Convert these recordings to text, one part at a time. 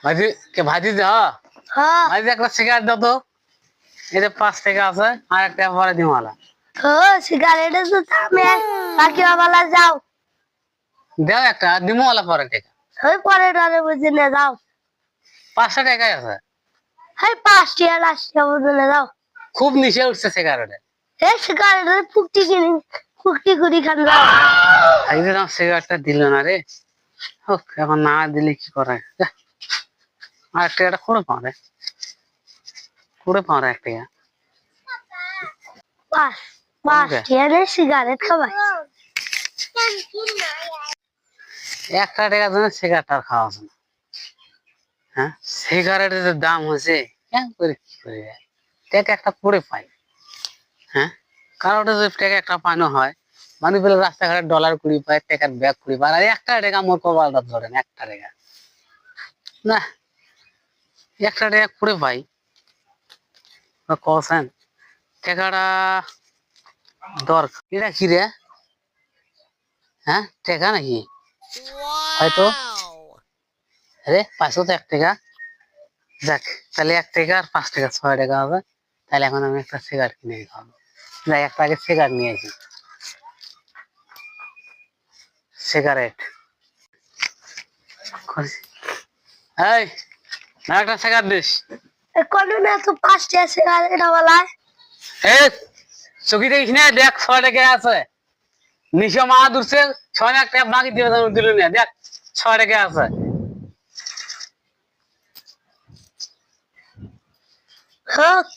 ভাজি কে ভাজি দে হ্যাঁ ভাজি একটা সিগারেট দাও তো। এটা 5 টাকা আছে, আর একটা পরে দিও মালা। সিগারেটের তো দামে বাকি বাবালা যাও। দাও একটা দিমো মালা পরে টাকা। পরে ডরে বুঝে নে যাও। 500 টাকাই আছে। 5 টিয়া লাস্টিয়া বুঝে নে যাও। খুব নিচে উঠছে সিগারেটে। সিগারেটের ফুকটি করি খান যাও। একদিন আমার সিগারেটটা দিল না রে। এখন না দিলে কি করে? আর একটা এটা করে পাও রে, করে পাও রে একটা। পাঁচ 5 টিয়া সিগারেট খাবাই। 1 টাকার জন্য সিগারেট আর খাওয়া আছে না। হ্যাঁ, সিগারেটের যে দাম হয়েছে, কেন করে কি করে টাকা একটা পড়ে পাই। হ্যাঁ, কারোটা যদি টাকা একটা পানো হয়, মানুষ বলে রাস্তাঘাটে $20 পায়, টাকার ব্যাগ 20 পায়, আর 1 টাকা মোর কপালটা ধরেন 1 টাকা না, 1 টাকা পড়ে পাই। কছেন টাকাটা দরকার। এটা কি রে? হ্যাঁ, টাকা নাকি? হয়তো রে 501 টাকা। যাক, তাহলে 1 টাকা আর 5 টাকা 6 টাকা হবে। তাহলে এখন আমি একটা সিগারেট কিনে খাবো। যাই, একটা আগে সিগারেট নিয়ে আসি। সিগারেট এই না, একটা সিগারেট দিস। কোন না তো 5 টিয়া সিগারেট বালায়। এই চকি দেখিস না, দেখ 6 টাকা আছে। নিশো মা দূরছে 6 টাকা বাকি দিবে, দিল না, দেখ 6 টাকা আছে।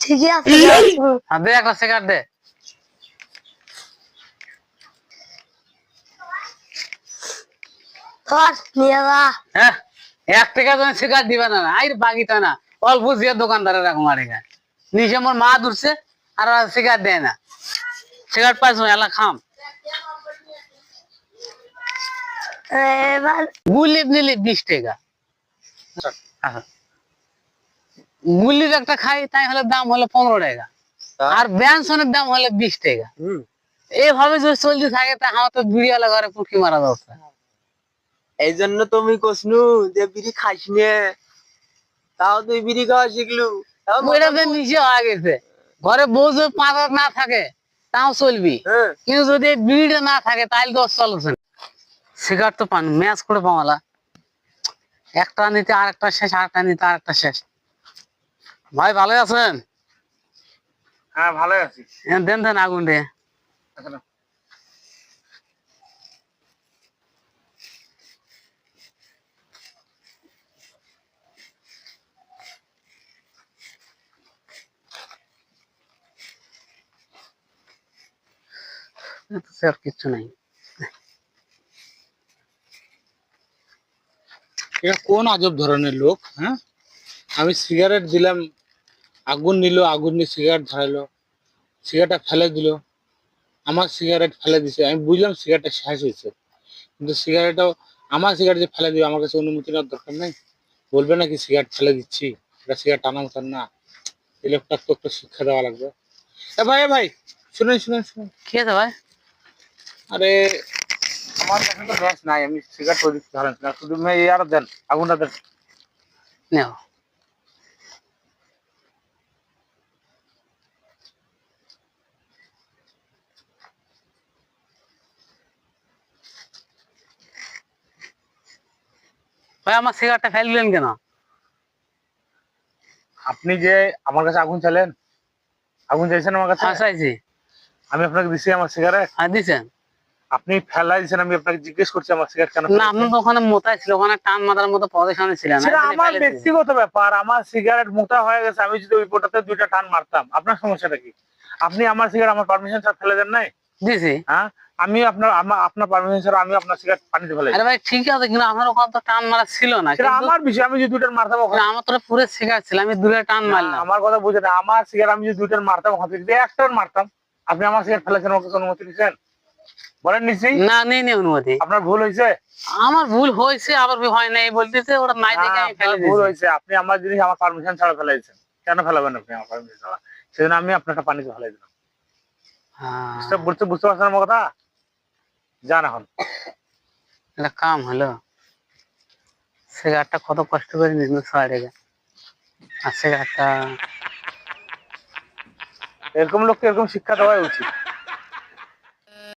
ঠিকই আছে। দে একটা সিগারেট দে। ধর নিয়ে যা। হ্যাঁ, 1 টাকা জন্য সিগারেট দিবে না, আই বাকিটা না অল্প দিয়ে দোকানদারের রাখুন আর এখানে। নিশে আমার মা দূরছে আর সিগারেট দেয় না। সিগারেট পাইছ এলা খাম। এবার গুলিপ নিলি 20 টাকা। আচ্ছা, গুলির একটা খাই, তাই হলে দাম হলো 15 টাকা, আর ব্যঞ্জনের দাম হলো 20 টাকা। এইভাবে যদি চলতে থাকে তা আমার তো বিড়িওয়ালা ঘরে পুটকি মারা যাচ্ছে। এই জন্য তুমি কসনু যে বিড়ি খাইস নে, তাও তুই বিড়ি খাওয়া শিখলু। ওইটা তো নিচে হয়ে গেছে। ঘরে বউ যদি 5 না থাকে তাও চলবি, কিন্তু যদি বিড়িটা না থাকে তাহলে তো চলছে না। সিগারেট তো পান ম্যাচ করে পাওয়ালা, একটা নিতে আরেকটা শেষ, আরেকটা নিতে আরেকটা শেষ। ভাই ভালো আছেন? হ্যাঁ ভালো আছি। দেন দেন আগুন রে। স্যার কিচ্ছু নাই। এটা কোন আজব ধরনের লোক? হ্যাঁ, আমি সিগারেট দিলাম, আগুন নিল, আগুন নিয়ে সিগারেট ধরাইলো, সিগারেটটা ফেলে দিল, আমার সিগারেট ফেলে দিছে। আমি বুঝলাম সিগারেটটা শেষ হয়েছে, কিন্তু সিগারেটটাও আমার সিগারেট যে ফেলে দিবে, আমার কাছে অনুমতি নেওয়ার দরকার নেই? বলবে নাকি সিগারেট ফেলে দিচ্ছি, এটা সিগারেট টানা মতন না। এই লোকটার তো একটা শিক্ষা দেওয়া লাগবে। ভাই ভাই, শুনেন শুনেন শুনেন। কি আছে ভাই? আরে আমার কাছে তো গ্যাস নাই, আমি সিগারেট ধরেন না, শুধু ইয়ার দেন, আগুনটা দেন। নেও। ভাই আমার সিগারেটটা ফেলে দিলেন কেন? আপনি যে আমার কাছে আগুন চাইলেন, আগুন চাইছেন আমার কাছে, চাইছি। আমি আপনাকে দিছি আমার সিগারেট, দিছেন। আপনি ফেলাই দিয়েছেন। আমি আপনাকে জিজ্ঞেস করছি আমার সিগারেট কেন না, আপনি তো ওখানে মোতায় ছিল, ওখানে টান মাথার মতো পজিশনে ছিলেন। সেটা আমার ব্যক্তিগত ব্যাপার। আমার সিগারেট মোটা হয়ে গেছে, আমি যদি ওই পোটাতে 2টা টান মারতাম, আপনার সমস্যাটা কি? আপনি আমার সিগারেট আমার পারমিশন ছাড়া ফেলে দেন নাই? দিছি। হ্যাঁ, আমি আপনার পারমিশন ছাড়া আমি আপনার সিগারেট পানিতে ফেলাই। আরে ভাই ঠিক আছে, কিন্তু আমার ওখানে তো টান মারা ছিল না। সেটা আমার বিষয়, আমি যদি 2টা মারতাম ওখানে। আমার তো পুরো সিগারেট ছিল, আমি 2টা টান মারলাম। আমার কথা বুঝে না, আমার সিগারেট আমি যদি 2টা মারতাম ওখান থেকে, যদি 1টা মারতাম, আপনি আমার সিগারেট ফেলেছেন, আমাকে অনুমতি দিচ্ছেন? বলেন নিশ্চয়ই না, নেই অনুমতি। আপনার ভুল হয়েছে। আমার ভুল হয়েছে, আবার হয় নাই বলতেছে, ওটা নাই দেখে আমি ফেলে দিয়েছি। ভুল হয়েছে, আপনি আমার জিনিস আমার পারমিশন ছাড়া ফেলাইছেন। কেন ফেলাবেন আপনি আমার পারমিশন ছাড়া? সেজন্য আমি আপনারটা পানিতে ফেলাই দিলাম। বুঝতে পারছেন আমার কথা? যান এখন। এটা কাম হলো। সিগারেটটা কত কষ্ট করে নিল 6 টাকা, আর সিগারেটটা এরকম লোককে এরকম শিক্ষা দেওয়া উচিত।